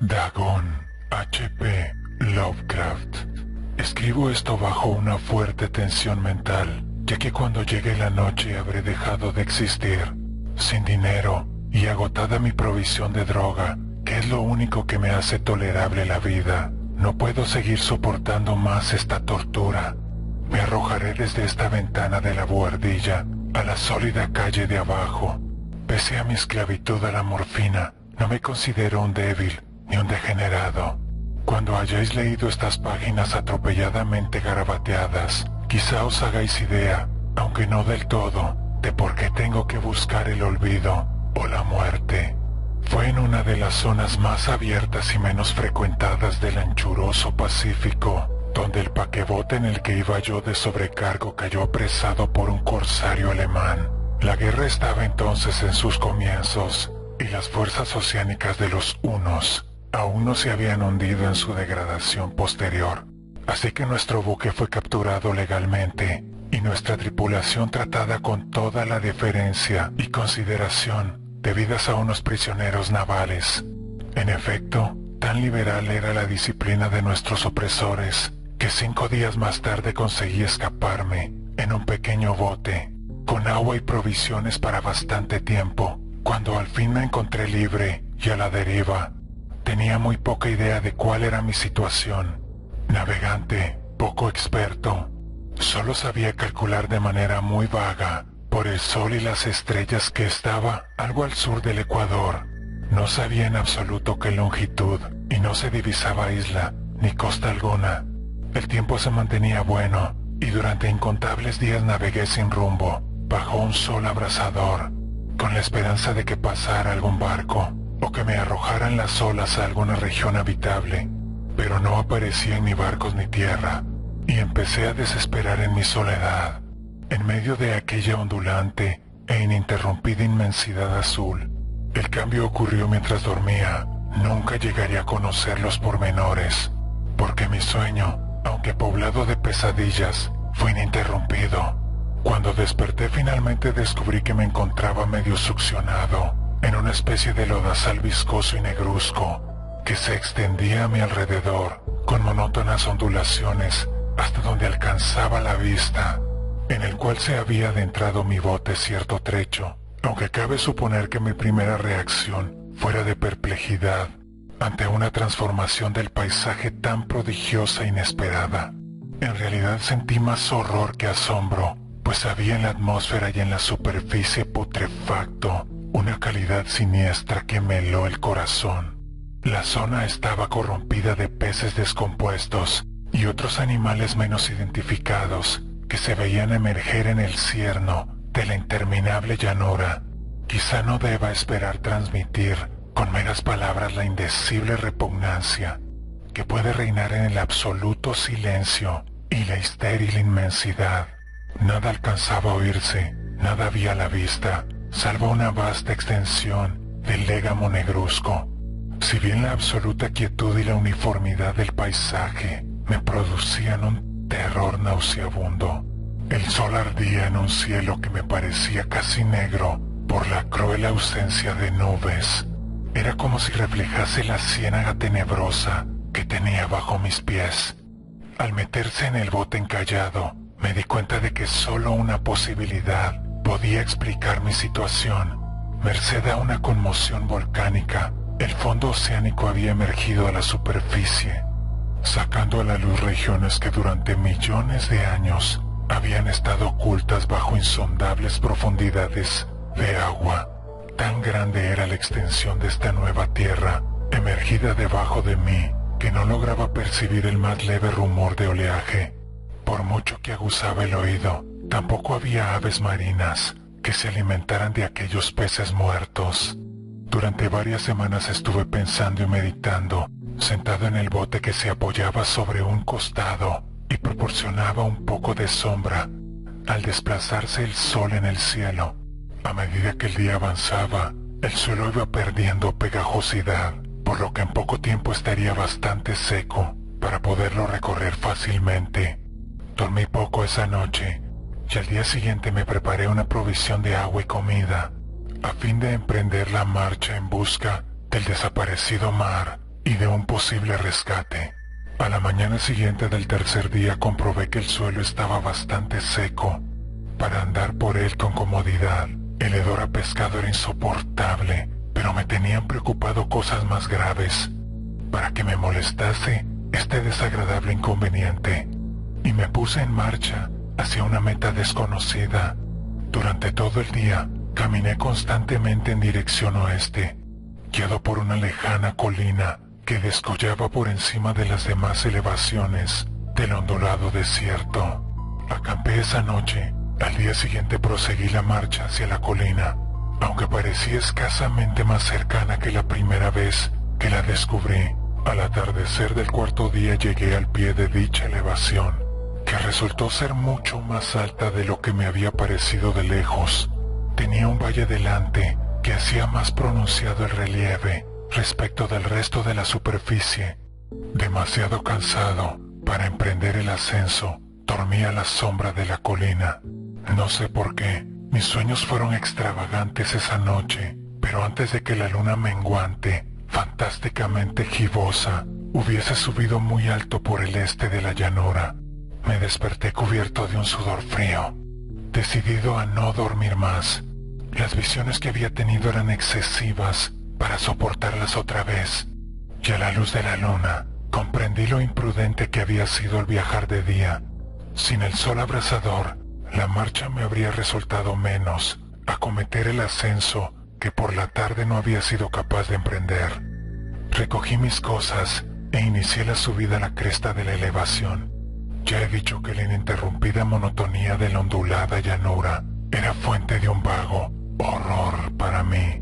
Dagon H.P. Lovecraft. Escribo esto bajo una fuerte tensión mental, ya que cuando llegue la noche habré dejado de existir, sin dinero y agotada mi provisión de droga, que es lo único que me hace tolerable la vida. No puedo seguir soportando más esta tortura. Me arrojaré desde esta ventana de la buhardilla a la sólida calle de abajo. Pese a mi esclavitud a la morfina, no me considero un débil ni un degenerado. Cuando hayáis leído estas páginas atropelladamente garabateadas, quizá os hagáis idea, aunque no del todo, de por qué tengo que buscar el olvido o la muerte. Fue en una de las zonas más abiertas y menos frecuentadas del anchuroso Pacífico, donde el paquebote en el que iba yo de sobrecargo cayó apresado por un corsario alemán. La guerra estaba entonces en sus comienzos, y las fuerzas oceánicas de los hunos aún no se habían hundido en su degradación posterior. Así que nuestro buque fue capturado legalmente, y nuestra tripulación tratada con toda la deferencia y consideración debidas a unos prisioneros navales. En efecto, tan liberal era la disciplina de nuestros opresores, que 5 días más tarde conseguí escaparme en un pequeño bote, con agua y provisiones para bastante tiempo. Cuando al fin me encontré libre y a la deriva, tenía muy poca idea de cuál era mi situación. Navegante, poco experto, solo sabía calcular de manera muy vaga, por el sol y las estrellas, que estaba algo al sur del Ecuador. No sabía en absoluto qué longitud, y no se divisaba isla, ni costa alguna. El tiempo se mantenía bueno, y durante incontables días navegué sin rumbo, bajo un sol abrasador, con la esperanza de que pasara algún barco, o que me arrojaran las olas a alguna región habitable. Pero no aparecían ni barcos ni tierra, y empecé a desesperar en mi soledad. En medio de aquella ondulante e ininterrumpida inmensidad azul, el cambio ocurrió mientras dormía. Nunca llegaría a conocer los pormenores, porque mi sueño, aunque poblado de pesadillas, fue ininterrumpido. Cuando desperté finalmente descubrí que me encontraba medio succionado en una especie de lodazal viscoso y negruzco que se extendía a mi alrededor con monótonas ondulaciones hasta donde alcanzaba la vista, en el cual se había adentrado mi bote cierto trecho, aunque cabe suponer que mi primera reacción fuera de perplejidad ante una transformación del paisaje tan prodigiosa e inesperada. En realidad sentí más horror que asombro, pues había en la atmósfera y en la superficie putrefacto una calidad siniestra que me heló el corazón. La zona estaba corrompida de peces descompuestos y otros animales menos identificados que se veían emerger en el cierno de la interminable llanura. Quizá no deba esperar transmitir con meras palabras la indecible repugnancia que puede reinar en el absoluto silencio y la estéril inmensidad. Nada alcanzaba a oírse, nada había a la vista, salvo una vasta extensión del légamo negruzco. Si bien la absoluta quietud y la uniformidad del paisaje me producían un terror nauseabundo, el sol ardía en un cielo que me parecía casi negro por la cruel ausencia de nubes. Era como si reflejase la ciénaga tenebrosa que tenía bajo mis pies. Al meterse en el bote encallado, me di cuenta de que solo una posibilidad podía explicar mi situación. Merced a una conmoción volcánica, el fondo oceánico había emergido a la superficie, sacando a la luz regiones que durante millones de años habían estado ocultas bajo insondables profundidades de agua. Tan grande era la extensión de esta nueva tierra, emergida debajo de mí, que no lograba percibir el más leve rumor de oleaje. Por mucho que aguzaba el oído, tampoco había aves marinas que se alimentaran de aquellos peces muertos. Durante varias semanas estuve pensando y meditando, sentado en el bote que se apoyaba sobre un costado y proporcionaba un poco de sombra al desplazarse el sol en el cielo. A medida que el día avanzaba, el suelo iba perdiendo pegajosidad, por lo que en poco tiempo estaría bastante seco para poderlo recorrer fácilmente. Dormí poco esa noche, y al día siguiente me preparé una provisión de agua y comida, a fin de emprender la marcha en busca del desaparecido mar y de un posible rescate. A la mañana siguiente del tercer día comprobé que el suelo estaba bastante seco para andar por él con comodidad. El hedor a pescado era insoportable, pero me tenían preocupado cosas más graves para que me molestase este desagradable inconveniente, y me puse en marcha hacia una meta desconocida. Durante todo el día caminé constantemente en dirección oeste, guiado por una lejana colina que descollaba por encima de las demás elevaciones del ondulado desierto. Acampé esa noche. Al día siguiente proseguí la marcha hacia la colina, aunque parecía escasamente más cercana que la primera vez que la descubrí. Al atardecer del cuarto día llegué al pie de dicha elevación, que resultó ser mucho más alta de lo que me había parecido de lejos. Tenía un valle delante que hacía más pronunciado el relieve respecto del resto de la superficie. Demasiado cansado para emprender el ascenso, dormí a la sombra de la colina. No sé por qué, mis sueños fueron extravagantes esa noche, pero antes de que la luna menguante, fantásticamente gibosa, hubiese subido muy alto por el este de la llanura, me desperté cubierto de un sudor frío, decidido a no dormir más. Las visiones que había tenido eran excesivas para soportarlas otra vez, y a la luz de la luna comprendí lo imprudente que había sido el viajar de día. Sin el sol abrasador, la marcha me habría resultado menos acometer el ascenso que por la tarde no había sido capaz de emprender. Recogí mis cosas e inicié la subida a la cresta de la elevación. Ya he dicho que la ininterrumpida monotonía de la ondulada llanura era fuente de un vago horror para mí.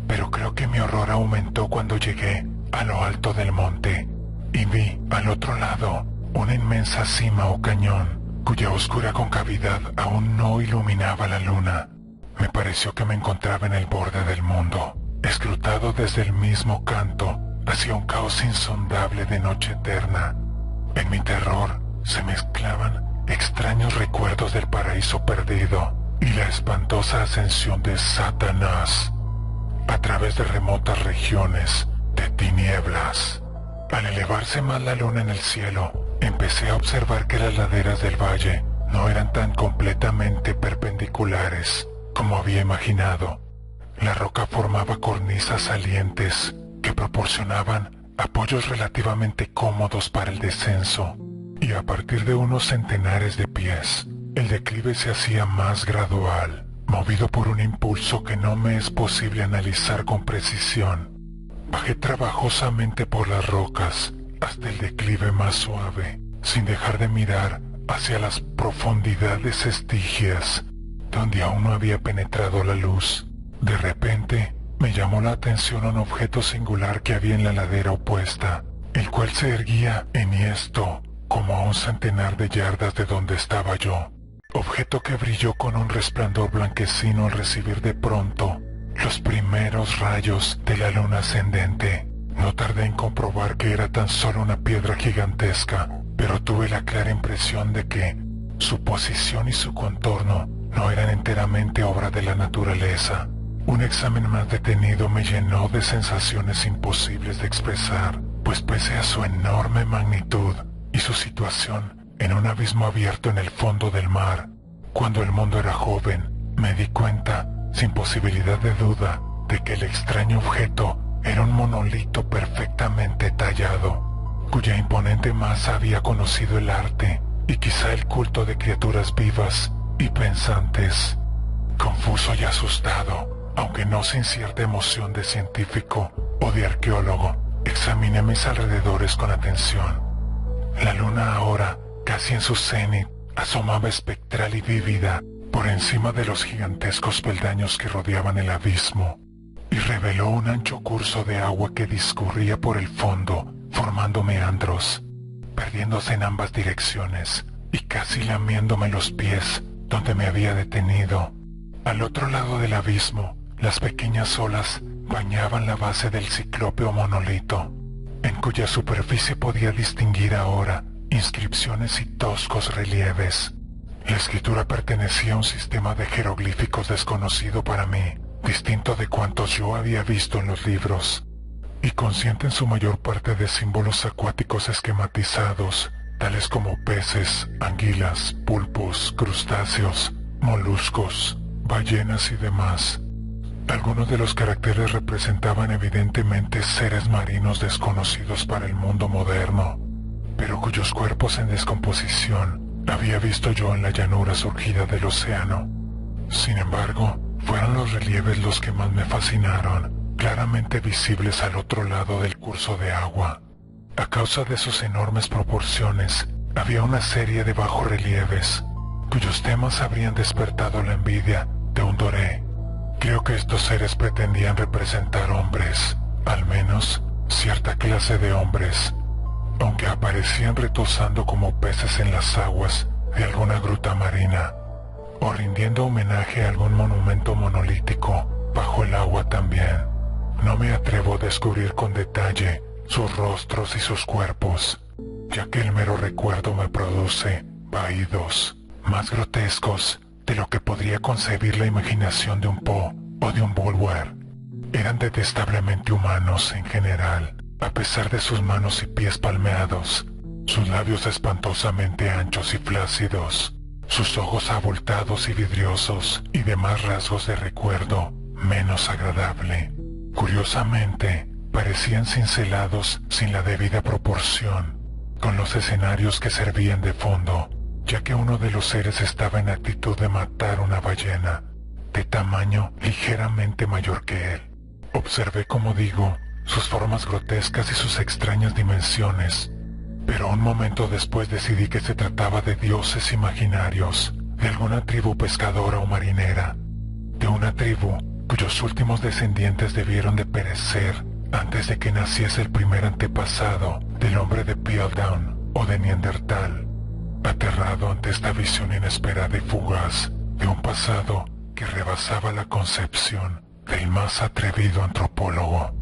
Pero creo que mi horror aumentó cuando llegué a lo alto del monte y vi al otro lado una inmensa cima o cañón cuya oscura concavidad aún no iluminaba la luna. Me pareció que me encontraba en el borde del mundo, escrutado desde el mismo canto hacia un caos insondable de noche eterna. En mi terror se mezclaban extraños recuerdos del paraíso perdido y la espantosa ascensión de Satanás a través de remotas regiones de tinieblas. Al elevarse más la luna en el cielo, empecé a observar que las laderas del valle no eran tan completamente perpendiculares como había imaginado. La roca formaba cornisas salientes que proporcionaban apoyos relativamente cómodos para el descenso, y a partir de unos centenares de pies, el declive se hacía más gradual, movido por un impulso que no me es posible analizar con precisión. Bajé trabajosamente por las rocas hasta el declive más suave, sin dejar de mirar hacia las profundidades estigias, donde aún no había penetrado la luz. De repente, me llamó la atención un objeto singular que había en la ladera opuesta, el cual se erguía enhiesto, como a un centenar de yardas de donde estaba yo. Objeto que brilló con un resplandor blanquecino al recibir de pronto los primeros rayos de la luna ascendente. No tardé en comprobar que era tan solo una piedra gigantesca, pero tuve la clara impresión de que su posición y su contorno no eran enteramente obra de la naturaleza. Un examen más detenido me llenó de sensaciones imposibles de expresar, pues pese a su enorme magnitud y su situación en un abismo abierto en el fondo del mar, cuando el mundo era joven, me di cuenta, sin posibilidad de duda, de que el extraño objeto era un monolito perfectamente tallado, cuya imponente masa había conocido el arte y quizá el culto de criaturas vivas y pensantes. Confuso y asustado, aunque no sin cierta emoción de científico o de arqueólogo, examiné mis alrededores con atención. La luna ahora, casi en su cenit, asomaba espectral y vívida por encima de los gigantescos peldaños que rodeaban el abismo, y reveló un ancho curso de agua que discurría por el fondo, formando meandros, perdiéndose en ambas direcciones, y casi lamiéndome los pies donde me había detenido. Al otro lado del abismo, las pequeñas olas bañaban la base del ciclópeo monolito, en cuya superficie podía distinguir ahora inscripciones y toscos relieves. La escritura pertenecía a un sistema de jeroglíficos desconocido para mí, distinto de cuantos yo había visto en los libros. y consciente en su mayor parte de símbolos acuáticos esquematizados, tales como peces, anguilas, pulpos, crustáceos, moluscos, ballenas y demás. Algunos de los caracteres representaban evidentemente seres marinos desconocidos para el mundo moderno, pero cuyos cuerpos en descomposición había visto yo en la llanura surgida del océano. Sin embargo, fueron los relieves los que más me fascinaron, claramente visibles al otro lado del curso de agua. A causa de sus enormes proporciones, había una serie de bajorrelieves, cuyos temas habrían despertado la envidia de un doré. Creo que estos seres pretendían representar hombres, al menos cierta clase de hombres, aunque aparecían retozando como peces en las aguas de alguna gruta marina, o rindiendo homenaje a algún monumento monolítico bajo el agua también. No me atrevo a descubrir con detalle sus rostros y sus cuerpos, ya que el mero recuerdo me produce vaídos más grotescos de lo que podría concebir la imaginación de un Poe o de un Bulwer. Eran detestablemente humanos en general, a pesar de sus manos y pies palmeados, sus labios espantosamente anchos y flácidos, sus ojos abultados y vidriosos y demás rasgos de recuerdo menos agradable. Curiosamente, parecían cincelados sin la debida proporción, con los escenarios que servían de fondo, ya que uno de los seres estaba en actitud de matar una ballena, de tamaño ligeramente mayor que él. Observé, como digo, sus formas grotescas y sus extrañas dimensiones, pero un momento después decidí que se trataba de dioses imaginarios, de alguna tribu pescadora o marinera, de una tribu cuyos últimos descendientes debieron de perecer antes de que naciese el primer antepasado del hombre de Piltdown o de Neandertal. Aterrado ante esta visión inesperada y fugaz de un pasado que rebasaba la concepción del más atrevido antropólogo,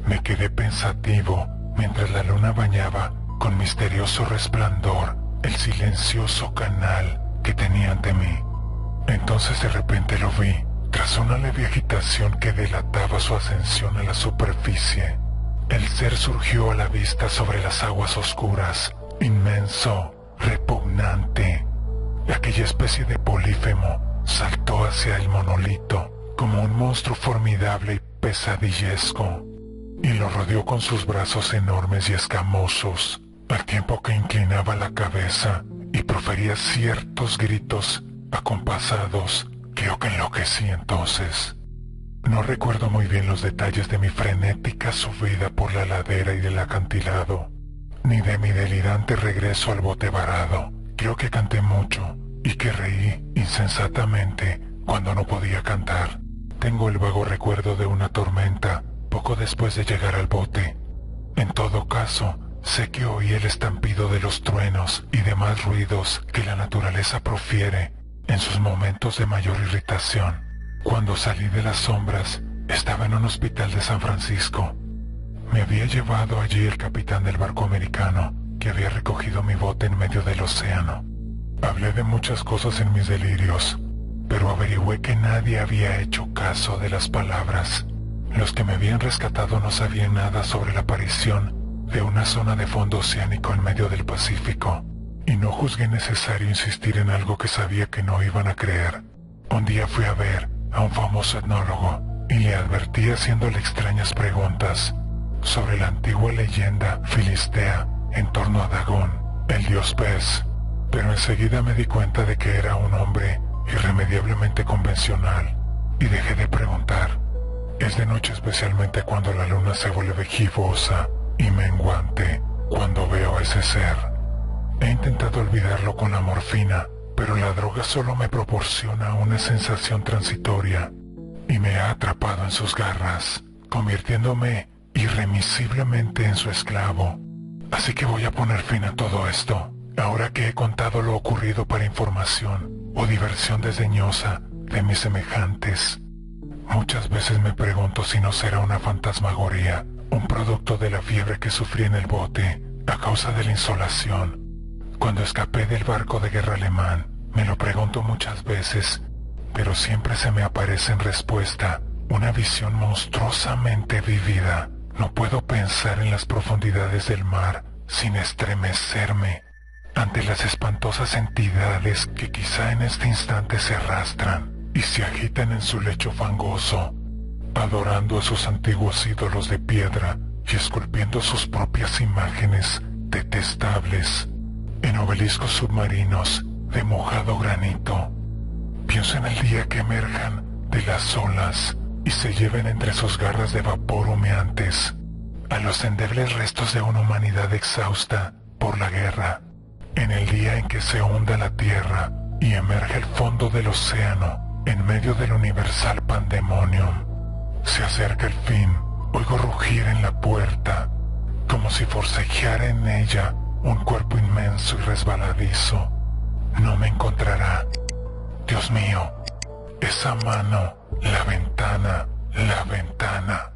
me quedé pensativo mientras la luna bañaba con misterioso resplandor el silencioso canal que tenía ante mí. Entonces de repente lo vi, tras una leve agitación que delataba su ascensión a la superficie. El ser surgió a la vista sobre las aguas oscuras, inmenso, repugnante. Aquella especie de polífemo saltó hacia el monolito como un monstruo formidable y pesadillesco, y lo rodeó con sus brazos enormes y escamosos, al tiempo que inclinaba la cabeza y profería ciertos gritos acompasados. Creo que enloquecí entonces. No recuerdo muy bien los detalles de mi frenética subida por la ladera y del acantilado, ni de mi delirante regreso al bote varado. Creo que canté mucho y que reí insensatamente cuando no podía cantar. Tengo el vago recuerdo de una tormenta poco después de llegar al bote. En todo caso, sé que oí el estampido de los truenos y demás ruidos que la naturaleza profiere en sus momentos de mayor irritación. Cuando salí de las sombras, estaba en un hospital de San Francisco. Me había llevado allí el capitán del barco americano, que había recogido mi bote en medio del océano. Hablé de muchas cosas en mis delirios, pero averigüé que nadie había hecho caso de las palabras. Los que me habían rescatado no sabían nada sobre la aparición de una zona de fondo oceánico en medio del Pacífico, y no juzgué necesario insistir en algo que sabía que no iban a creer. Un día fui a ver a un famoso etnólogo y le advertí haciéndole extrañas preguntas sobre la antigua leyenda filistea en torno a Dagón, el dios pez, pero enseguida me di cuenta de que era un hombre irremediablemente convencional y dejé de preguntar. Es de noche, especialmente cuando la luna se vuelve gibosa y menguante, cuando veo a ese ser. He intentado olvidarlo con la morfina, pero la droga solo me proporciona una sensación transitoria y me ha atrapado en sus garras, convirtiéndome irremisiblemente en su esclavo. Así que voy a poner fin a todo esto, ahora que he contado lo ocurrido para información o diversión desdeñosa de mis semejantes. Muchas veces me pregunto si no será una fantasmagoría, un producto de la fiebre que sufrí en el bote a causa de la insolación. Cuando escapé del barco de guerra alemán, me lo pregunto muchas veces, pero siempre se me aparece en respuesta una visión monstruosamente vívida No puedo pensar en las profundidades del mar sin estremecerme ante las espantosas entidades que quizá en este instante se arrastran y se agitan en su lecho fangoso, adorando a sus antiguos ídolos de piedra y esculpiendo sus propias imágenes detestables en obeliscos submarinos de mojado granito. Pienso en el día que emerjan de las olas y se lleven entre sus garras de vapor humeantes a los endebles restos de una humanidad exhausta por la guerra, en el día en que se hunda la tierra y emerge el fondo del océano en medio del universal pandemonium. Se acerca el fin, oigo rugir en la puerta, como si forcejeara en ella un cuerpo inmenso y resbaladizo. No me encontrará. Dios mío, esa mano, la ventana, la ventana.